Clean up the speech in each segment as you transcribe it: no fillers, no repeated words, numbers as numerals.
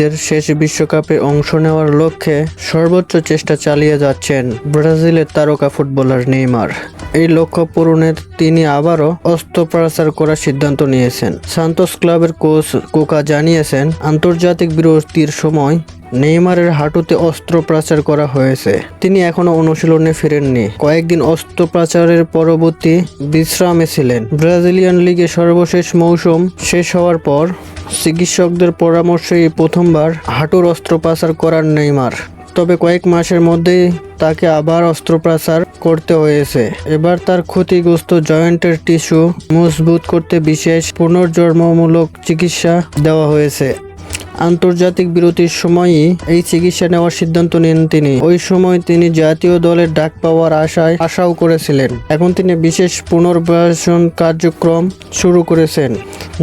নিজের শেষ বিশ্বকাপে অংশ নেওয়ার লক্ষ্যে সর্বোচ্চ চেষ্টা চালিয়ে যাচ্ছেন ব্রাজিলের তারকা ফুটবলার নেইমার। এই লক্ষ্য পূরণে তিনি আবারও অস্ত্রোপচার করার সিদ্ধান্ত নিয়েছেন। সান্তোস ক্লাবের কোচ কোকা জানিয়েছেন, আন্তর্জাতিক বিরতির সময় নেইমারের হাঁটুতে অস্ত্রোপচার করা হয়েছে। তিনি এখনো অনুশীলনে ফিরেননি। কয়েকদিন অস্ত্রোপচারের পরবর্তী বিশ্রামে ছিলেন। ব্রাজিলিয়ান লিগে সর্বশেষ মৌসুম শেষ হওয়ার পর চিকিৎসকদের পরামর্শে এই প্রথমবার হাঁটুর অস্ত্রোপচার করার নেইমার। তবে কয়েক মাসের মধ্যেই তাকে আবার অস্ত্রোপচার করতে হয়েছে। এবার তার ক্ষতিগ্রস্ত জয়েন্টের টিস্যু মজবুত করতে বিশেষ পুনর্জন্মমূলক চিকিৎসা দেওয়া হয়েছে। আন্তর্জাতিক বিরতির সময়ই এই চিকিৎসা নেওয়ার সিদ্ধান্ত নেন তিনি। ওই সময় তিনি জাতীয় দলের ডাক পাওয়ার আশাও করেছিলেন। এখন তিনি বিশেষ পুনর্বাসন কার্যক্রম শুরু করেছেন,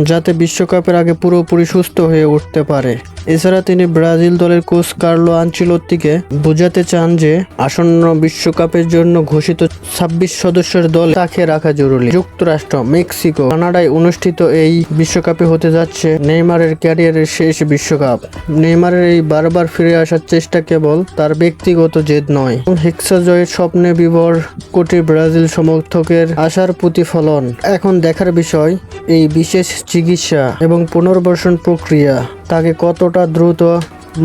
যাতে বিশ্বকাপের আগে পুরোপুরি সুস্থ হয়ে উঠতে পারে। এছাড়া তিনি ব্রাজিল দলের কোচ কার্লো আনচেলত্তিকে বোঝাতে চান যে আসন্ন বিশ্বকাপের জন্য ঘোষিত 26 সদস্যের দলে তাকে রাখা জরুরি। যুক্তরাষ্ট্র, মেক্সিকো, কানাডায় অনুষ্ঠিত এই বিশ্বকাপে হতে যাচ্ছে নেইমারের ক্যারিয়ারের শেষ বিশ্বকাপ। নেইমারের এই বারবার ফিরে আসার চেষ্টা কেবল তার ব্যক্তিগত জেদ নয়, হেক্সা জয়ের স্বপ্নে বিভোর কোটি ব্রাজিল সমর্থকের আশার প্রতিফলন। এখন দেখার বিষয়, এই বিশেষ চিকিৎসা এবং পুনর্বাসন প্রক্রিয়া তাকে কতটা দ্রুত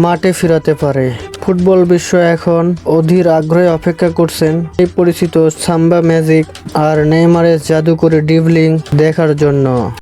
মাঠে ফিরাতে পারে। ফুটবল বিশ্ব এখন অধীর আগ্রহে অপেক্ষা করছেন এই পরিচিত সাম্বা ম্যাজিক আর নেইমারের জাদুকরী ড্রিবলিং দেখার জন্য।